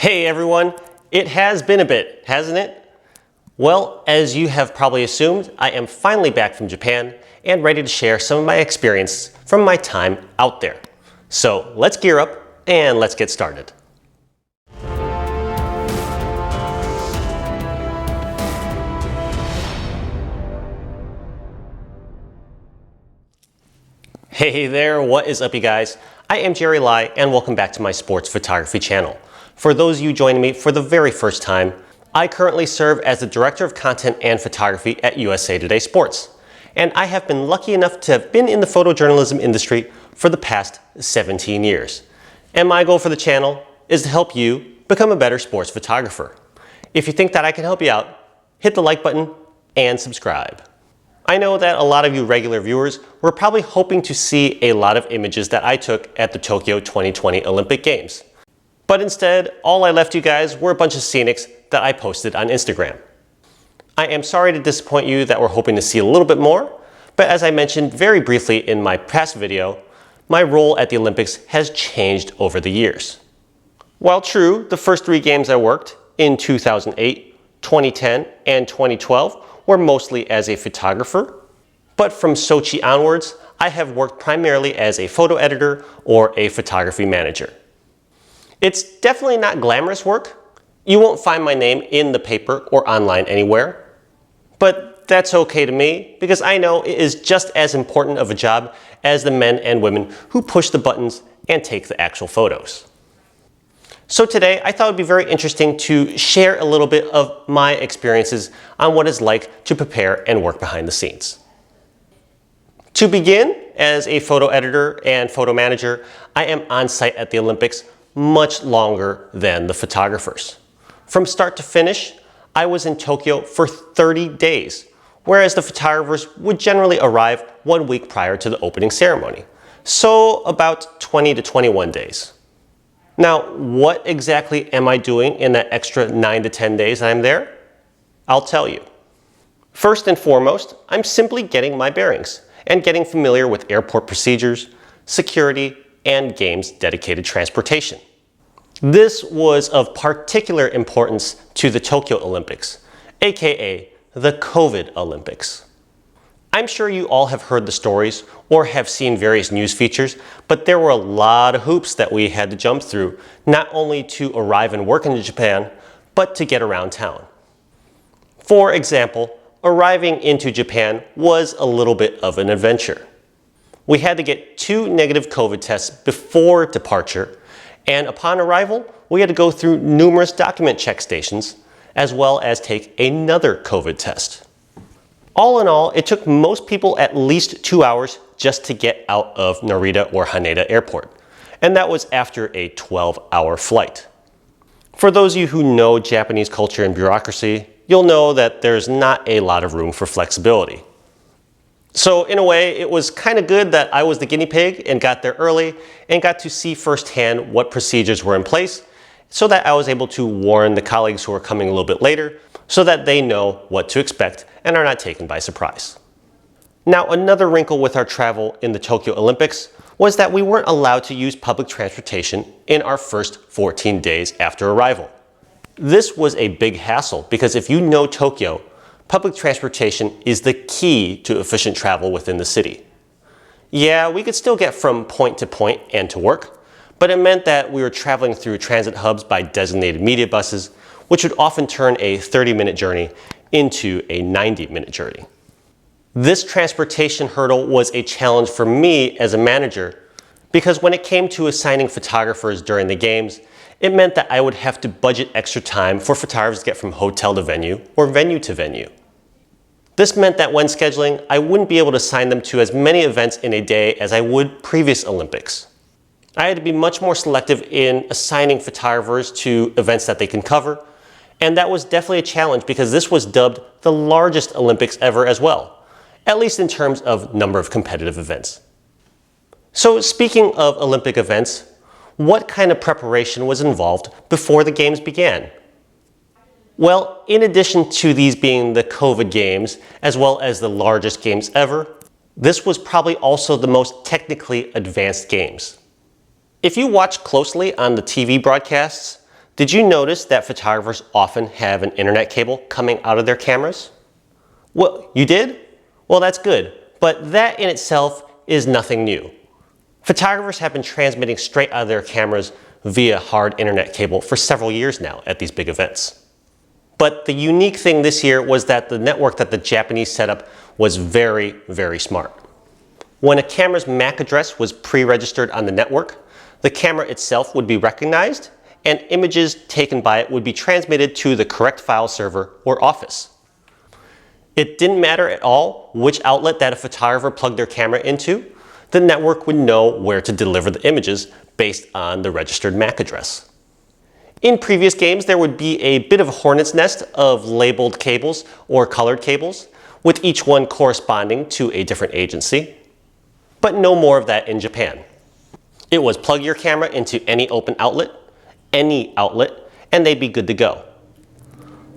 Hey everyone, it has been a bit, hasn't it? Well, as you have probably assumed, I am finally back from Japan and ready to share some of my experience from my time out there. So let's gear up and let's get started. Hey there, what is up you guys? I am Jerry Lai and welcome back to my sports photography channel. For those of you joining me for the very first time, I currently serve as the Director of Content and Photography at USA Today Sports. And I have been lucky enough to have been in the photojournalism industry for the past 17 years. And my goal for the channel is to help you become a better sports photographer. If you think that I can help you out, hit the like button and subscribe. I know that a lot of you regular viewers were probably hoping to see a lot of images that I took at the Tokyo 2020 Olympic Games. But instead, all I left you guys were a bunch of scenics that I posted on Instagram. I am sorry to disappoint you that we're hoping to see a little bit more, but as I mentioned very briefly in my past video, my role at the Olympics has changed over the years. While true, the first 3 games I worked in 2008, 2010, and 2012 were mostly as a photographer, but from Sochi onwards, I have worked primarily as a photo editor or a photography manager. It's definitely not glamorous work. You won't find my name in the paper or online anywhere. But that's okay to me because I know it is just as important of a job as the men and women who push the buttons and take the actual photos. So today I thought it would be very interesting to share a little bit of my experiences on what it's like to prepare and work behind the scenes. To begin, as a photo editor and photo manager, I am on site at the Olympics much longer than the photographers. From start to finish, I was in Tokyo for 30 days, whereas the photographers would generally arrive 1 week prior to the opening ceremony. So about 20 to 21 days. Now, what exactly am I doing in that extra 9 to 10 days I'm there? I'll tell you. First and foremost, I'm simply getting my bearings and getting familiar with airport procedures, security, and games dedicated transportation. This was of particular importance to the Tokyo Olympics, aka the COVID Olympics. I'm sure you all have heard the stories or have seen various news features, but there were a lot of hoops that we had to jump through, not only to arrive and work in Japan, but to get around town. For example, arriving into Japan was a little bit of an adventure. We had to get 2 negative COVID tests before departure, and upon arrival, we had to go through numerous document check stations, as well as take another COVID test. All in all, it took most people at least 2 hours just to get out of Narita or Haneda Airport, and that was after a 12-hour flight. For those of you who know Japanese culture and bureaucracy, you'll know that there's not a lot of room for flexibility. So in a way, it was kind of good that I was the guinea pig and got there early and got to see firsthand what procedures were in place so that I was able to warn the colleagues who are coming a little bit later so that they know what to expect and are not taken by surprise. Now, another wrinkle with our travel in the Tokyo Olympics was that we weren't allowed to use public transportation in our first 14 days after arrival. This was a big hassle because if you know Tokyo, public transportation is the key to efficient travel within the city. Yeah, we could still get from point to point and to work, but it meant that we were traveling through transit hubs by designated media buses, which would often turn a 30-minute journey into a 90-minute journey. This transportation hurdle was a challenge for me as a manager because when it came to assigning photographers during the games, it meant that I would have to budget extra time for photographers to get from hotel to venue or venue to venue. This meant that when scheduling, I wouldn't be able to assign them to as many events in a day as I would previous Olympics. I had to be much more selective in assigning photographers to events that they can cover, and that was definitely a challenge because this was dubbed the largest Olympics ever as well, at least in terms of number of competitive events. So speaking of Olympic events, what kind of preparation was involved before the games began? Well, in addition to these being the COVID games, as well as the largest games ever, this was probably also the most technically advanced games. If you watch closely on the TV broadcasts, Did you notice that photographers often have an internet cable coming out of their cameras? Well, you did? Well, that's good, but that in itself is nothing new. Photographers have been transmitting straight out of their cameras via hard internet cable for several years now at these big events. But the unique thing this year was that the network that the Japanese set up was very, very smart. When a camera's MAC address was pre-registered on the network, the camera itself would be recognized and images taken by it would be transmitted to the correct file server or office. It didn't matter at all which outlet that a photographer plugged their camera into, the network would know where to deliver the images based on the registered MAC address. In previous games, there would be a bit of a hornet's nest of labeled cables or colored cables, with each one corresponding to a different agency. But no more of that in Japan. It was plug your camera into any open outlet, and they'd be good to go.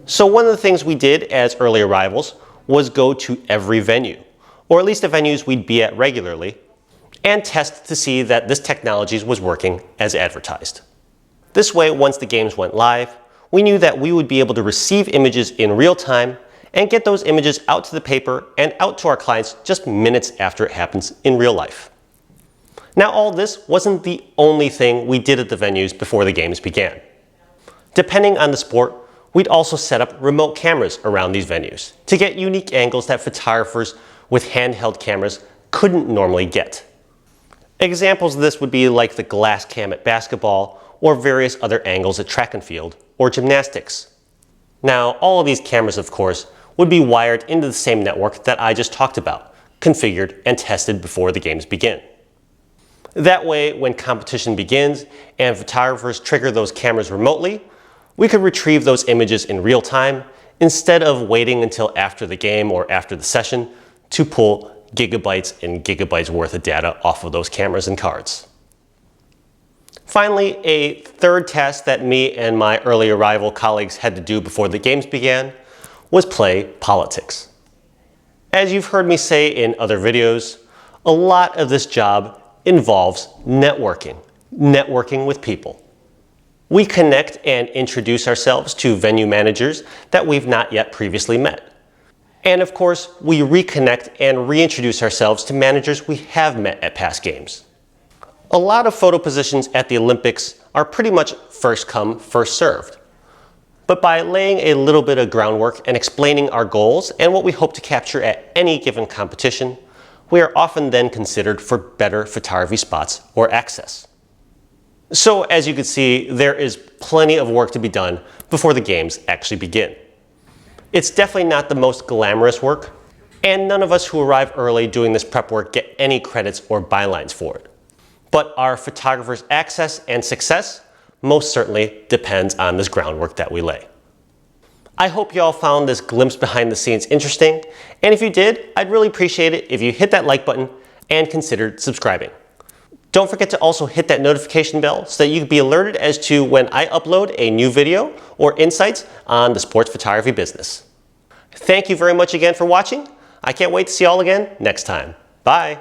So one of the things we did as early arrivals was go to every venue, or at least the venues we'd be at regularly, and test to see that this technology was working as advertised. This way, once the games went live, we knew that we would be able to receive images in real time and get those images out to the paper and out to our clients just minutes after it happens in real life. Now, all this wasn't the only thing we did at the venues before the games began. Depending on the sport, we'd also set up remote cameras around these venues to get unique angles that photographers with handheld cameras couldn't normally get. Examples of this would be like the glass cam at basketball or various other angles at track and field or gymnastics. Now, all of these cameras, of course, would be wired into the same network that I just talked about, configured and tested before the games begin. That way, when competition begins and photographers trigger those cameras remotely, we could retrieve those images in real time instead of waiting until after the game or after the session to pull gigabytes and gigabytes worth of data off of those cameras and cards. Finally, a third task that me and my early arrival colleagues had to do before the games began was play politics. As you've heard me say in other videos, a lot of this job involves networking with people. We connect and introduce ourselves to venue managers that we've not yet previously met. And of course, we reconnect and reintroduce ourselves to managers we have met at past games. A lot of photo positions at the Olympics are pretty much first come, first served. But by laying a little bit of groundwork and explaining our goals and what we hope to capture at any given competition, we are often then considered for better photography spots or access. So as you can see, there is plenty of work to be done before the games actually begin. It's definitely not the most glamorous work, and none of us who arrive early doing this prep work get any credits or bylines for it. But our photographers' access and success most certainly depends on this groundwork that we lay. I hope you all found this glimpse behind the scenes interesting, and if you did, I'd really appreciate it if you hit that like button and considered subscribing. Don't forget to also hit that notification bell so that you can be alerted as to when I upload a new video or insights on the sports photography business. Thank you very much again for watching. I can't wait to see you all again next time. Bye.